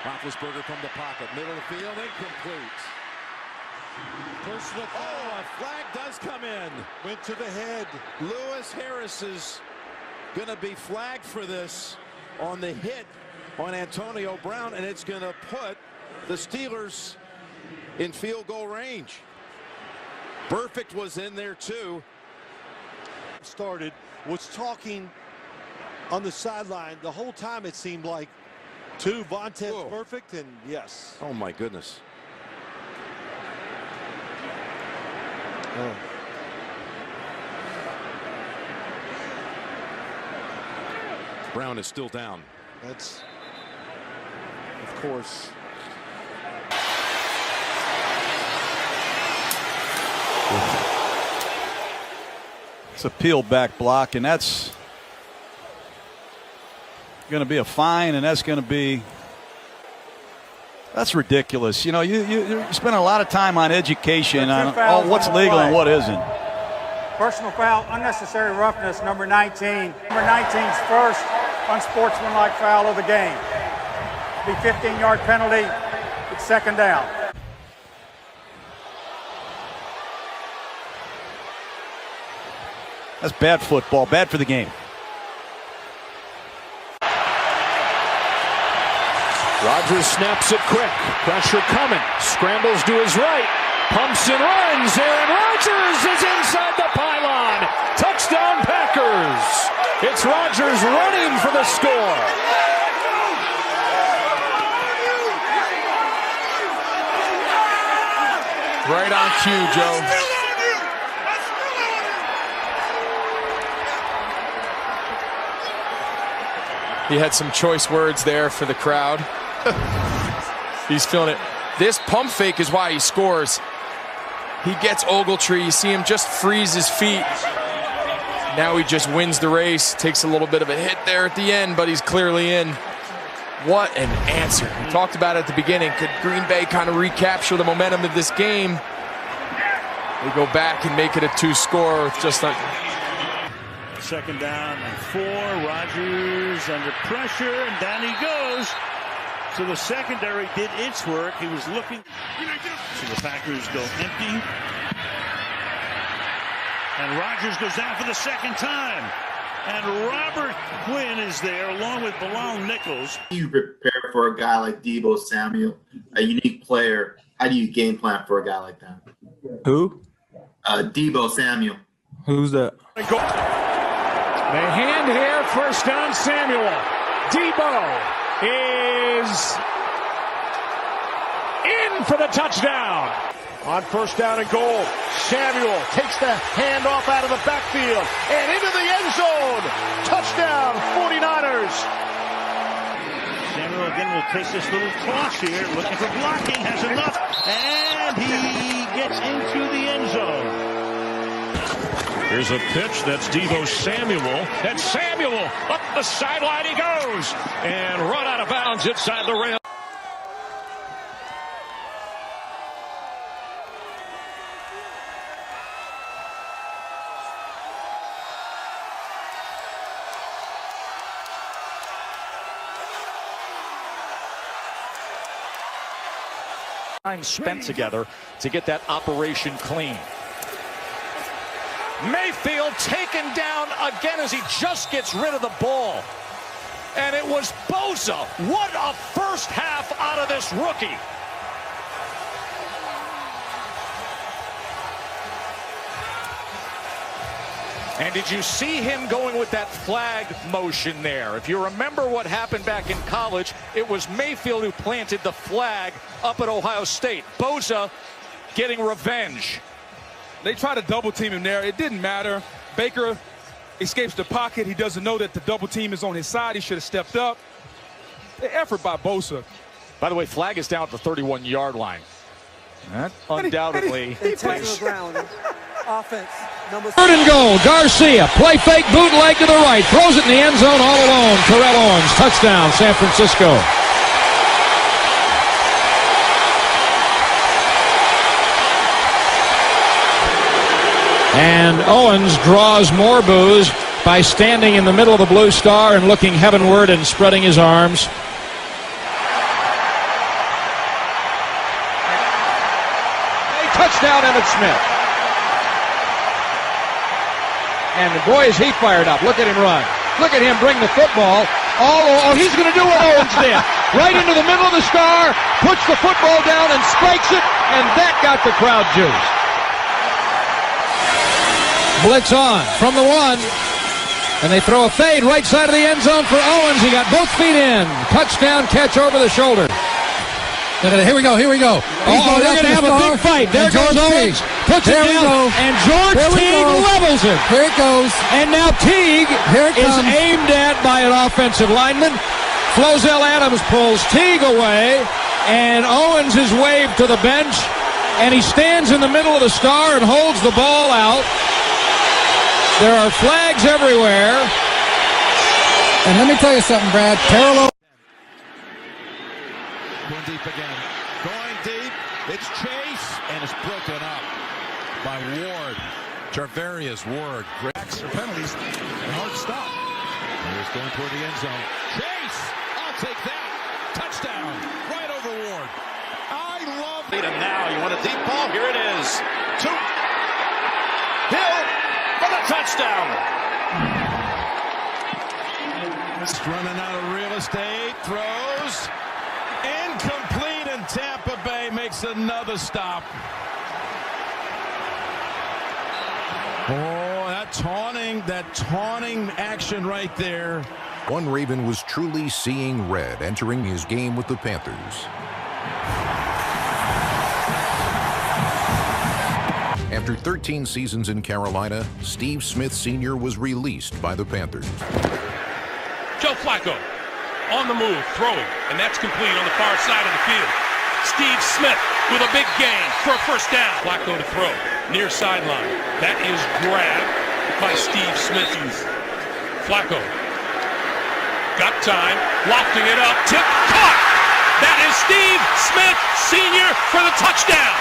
Roethlisberger from the pocket, middle of the field, incomplete. Personal foul. Oh, a flag does come in. Went to the head. Lewis Harris is going to be flagged for this on the hit on Antonio Brown, and it's going to put the Steelers in field goal range. Burfict was in there too. Started, was talking on the sideline the whole time. It seemed like to Vontaze Burfict, and yes. Oh my goodness. Oh. Brown is still down. That's, of course. It's a peeled back block, and that's going to be a fine, and that's ridiculous. You know, you spend a lot of time on education on what's legal and what isn't. Personal foul, unnecessary roughness, number 19. Number 19's first unsportsmanlike foul of the game. Be 15-yard penalty. It's second down. That's bad football, bad for the game. Rodgers snaps it quick. Pressure coming. Scrambles to his right. Pumps and runs. Aaron Rodgers is inside the pylon. Touchdown Packers. It's Rodgers running for the score. Right on cue, Joe. He had some choice words there for the crowd. He's feeling it. This pump fake is why he scores. He gets Ogletree. You see him just freeze his feet. Now he just wins the race. Takes a little bit of a hit there at the end, but he's clearly in. What an answer. We talked about it at the beginning. Could Green Bay kind of recapture the momentum of this game? They go back and make it a 2-score with just like... Second down and 4. Rodgers under pressure, and down he goes. So the secondary did its work. He was looking. So the Packers go empty. And Rodgers goes down for the second time. And Robert Quinn is there along with Bilal Nichols. How do you prepare for a guy like Deebo Samuel, a unique player? How do you game plan for a guy like that? Who? Deebo Samuel. Who's that? The hand here, first down, Samuel. Deebo is in for the touchdown. On first down and goal, Samuel takes the handoff out of the backfield and into the end zone. Touchdown, 49ers. Samuel again will take this little cross here, looking for blocking, has enough, and he gets into the end zone. Here's a pitch, that's Deebo Samuel, and Samuel up the sideline he goes, and run out of bounds inside the rail. Time spent together to get that operation clean. Mayfield taken down again as he just gets rid of the ball. And it was Bosa. What a first half out of this rookie. And did you see him going with that flag motion there? If you remember what happened back in college, it was Mayfield who planted the flag up at Ohio State. Bosa getting revenge. They try to double team him there. It didn't matter. Baker escapes the pocket. He doesn't know that the double team is on his side. He should have stepped up. The effort by Bosa. By the way, flag is down at the 31-yard line. That undoubtedly. Intentional ground. Offense. Third and goal. Garcia. Play fake bootleg to the right. Throws it in the end zone all alone. Terrell Owens. Touchdown, San Francisco. And Owens draws more boos by standing in the middle of the blue star and looking heavenward and spreading his arms. Touchdown, Emmitt Smith. And boy, is he fired up. Look at him run. Look at him bring the football. Oh, he's going to do what Owens did. Right into the middle of the star, puts the football down and spikes it, and that got the crowd juiced. Blitz on from the 1. And they throw a fade right side of the end zone for Owens. He got both feet in. Touchdown catch over the shoulder. Here we go. They're going to have a big fight. There goes Owens. Puts it down. And George Teague levels it. Here it goes. And now Teague is aimed at by an offensive lineman. Flozell Adams pulls Teague away. And Owens is waved to the bench. And he stands in the middle of the star and holds the ball out. There are flags everywhere. And let me tell you something, Brad. Carroll. Going deep again. Going deep. It's Chase, and it's broken up by Ward. Charvarius Ward. Great penalties. And hard stop. Here's going toward the end zone. Chase! I'll take that. Touchdown. Right over Ward. I love it. And now you want a deep ball? Here it is. Hill for the touchdown. Just running out of real estate. Throws. Incomplete, and Tampa Bay makes another stop. Oh, that taunting action right there. One Raven was truly seeing red entering his game with the Panthers. After 13 seasons in Carolina, Steve Smith Sr. was released by the Panthers. Joe Flacco on the move, throwing, and that's complete on the far side of the field. Steve Smith with a big gain for a first down. Flacco to throw, near sideline. That is grabbed by Steve Smith. Flacco got time, lofting it up, tip, caught. That is Steve Smith Sr. for the touchdown.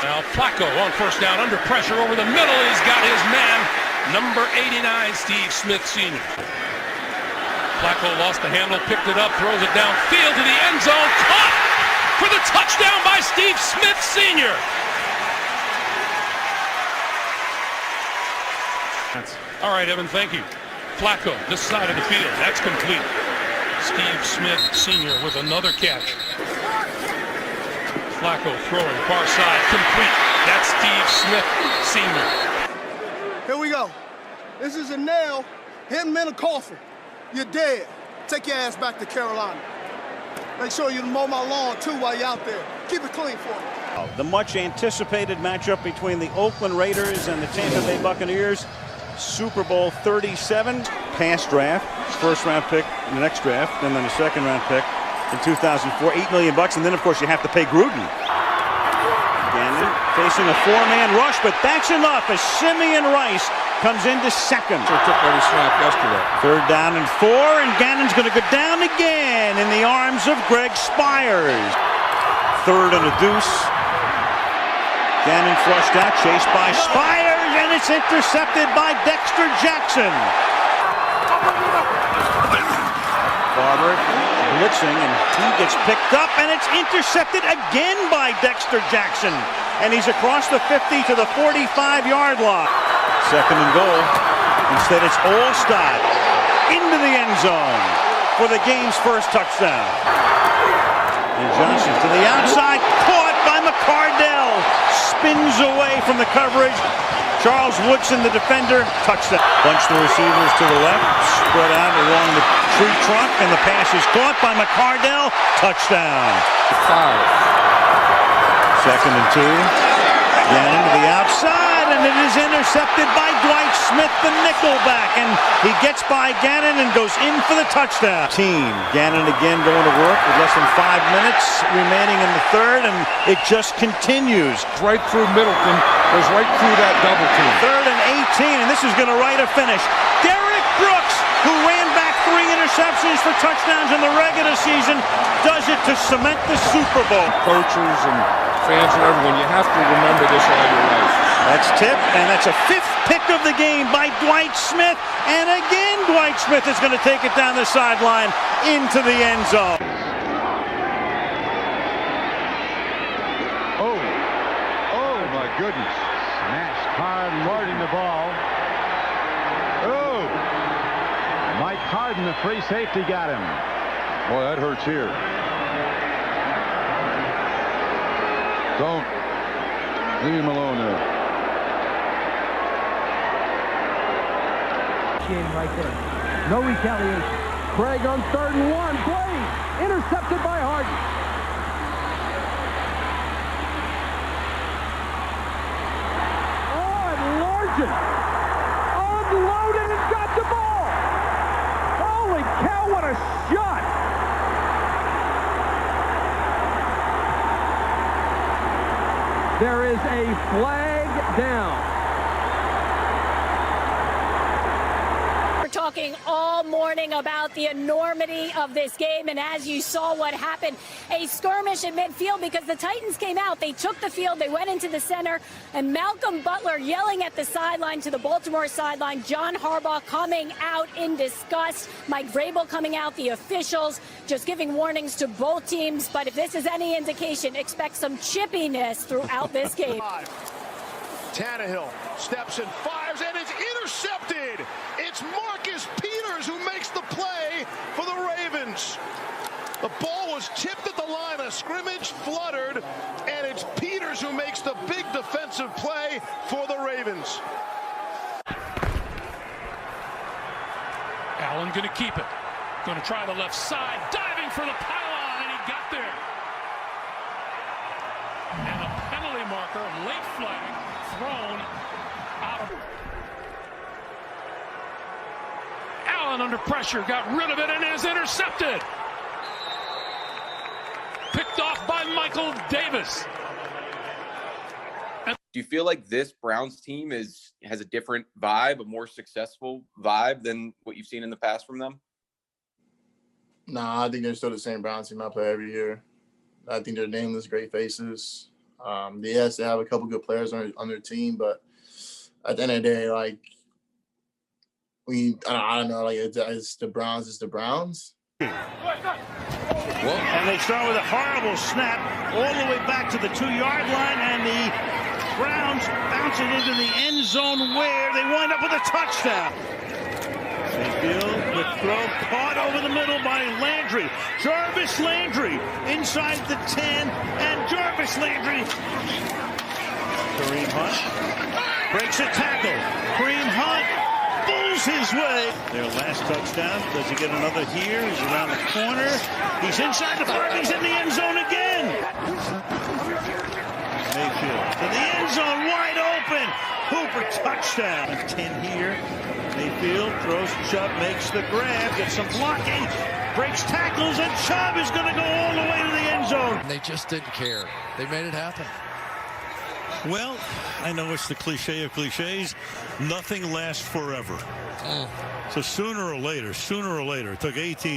Now Flacco on first down, under pressure over the middle. He's got his man, number 89, Steve Smith Sr. Flacco lost the handle, picked it up, throws it downfield to the end zone, caught for the touchdown by Steve Smith Sr. All right, Evan, thank you. Flacco, this side of the field, that's complete. Steve Smith Sr. with another catch. Flacco throwing, far side, complete. That's Steve Smith Sr. Here we go. This is a nail. Hit him in a coffin. You're dead. Take your ass back to Carolina. Make sure you mow my lawn, too, while you're out there. Keep it clean for me. The much anticipated matchup between the Oakland Raiders and the Tampa Bay Buccaneers. Super Bowl 37. Past draft. First round pick in the next draft. And then the second round pick in 2004. $8 million. And then, of course, you have to pay Gruden. Gannon facing a four-man rush, but that's enough as Simeon Rice comes into second. Took every snap yesterday. Third down and 4, and Gannon's going to go down again in the arms of Greg Spires. Third and a deuce. Gannon flushed out, chased by Spires, and it's intercepted by Dexter Jackson. Barber blitzing, and he gets picked up, and it's intercepted again by Dexter Jackson. And he's across the 50 to the 45-yard line. Second and goal. Instead, it's Olstad into the end zone for the game's first touchdown. And Johnson to the outside, caught by McCardell. Spins away from the coverage. Charles Woodson, the defender, touchdown. Bunch the receivers to the left, spread out along the tree trunk, and the pass is caught by McCardell. Touchdown. 5. Second and 2. Gannon to the outside, and it is intercepted by Dwight Smith, the nickelback, and he gets by Gannon and goes in for the touchdown. Gannon again going to work with less than 5 minutes remaining in the third, and it just continues. Right through Middleton, goes right through that double team. Third and 18, and this is going to write a finish. Derek Brooks, who ran back 3 interceptions for touchdowns in the regular season, does it to cement the Super Bowl. Coaches and fans and everyone, you have to remember this all your life. That's tipped, and that's a 5th pick of the game by Dwight Smith. And again, Dwight Smith is going to take it down the sideline into the end zone. ball. Oh! Mike Harden, the free safety, got him. Boy, that hurts here. Don't. Leave him alone there. Right there. No retaliation. Craig on 3rd and 1. Blaze intercepted by Harden. Oh, and Largent unloaded and got the ball. Holy cow, what a shot. There is a flag down. Talking all morning about the enormity of this game, and as you saw what happened, a skirmish at midfield because the Titans came out, they took the field, they went into the center, and Malcolm Butler yelling at the sideline to the Baltimore sideline, John Harbaugh coming out in disgust, Mike Vrabel coming out, the officials just giving warnings to both teams, but if this is any indication, expect some chippiness throughout this game. Tannehill steps and fires, and it's intercepted. It's Marcus Peters who makes the play for the Ravens. The ball was tipped at the line of scrimmage, fluttered, and it's Peters who makes the big defensive play for the Ravens. Allen going to keep it. Going to try the left side, diving for the pylon, and he got there. And a penalty marker, late flag, thrown out of. Allen under pressure, got rid of it, and is intercepted. Picked off by Michael Davis. Do you feel like this Browns team has a different vibe, a more successful vibe than what you've seen in the past from them? Nah, I think they're still the same Browns team I play every year. I think they're nameless, great faces. Yes, they have a couple good players on their team, but at the end of the day, like, I don't know, like, it's the Browns, it's the Browns. And they start with a horrible snap all the way back to the 2-yard line, and the Browns bounce it into the end zone where they wind up with a touchdown. Mayfield, quick throw, caught over the middle by Landry. Jarvis Landry inside the 10, and Jarvis Landry. Kareem Hunt breaks a tackle. Kareem Hunt pulls his way. Their last touchdown. Does he get another here? He's around the corner. He's inside the 5. He's in the end zone again. Mayfield to the end zone, wide open. Hooper touchdown. 10 here. Mayfield throws, Chubb makes the grab, gets some blocking, breaks tackles, and Chubb is going to go all the way to the end zone. They just didn't care. They made it happen. Well, I know it's the cliche of cliches. Nothing lasts forever. So sooner or later, it took 18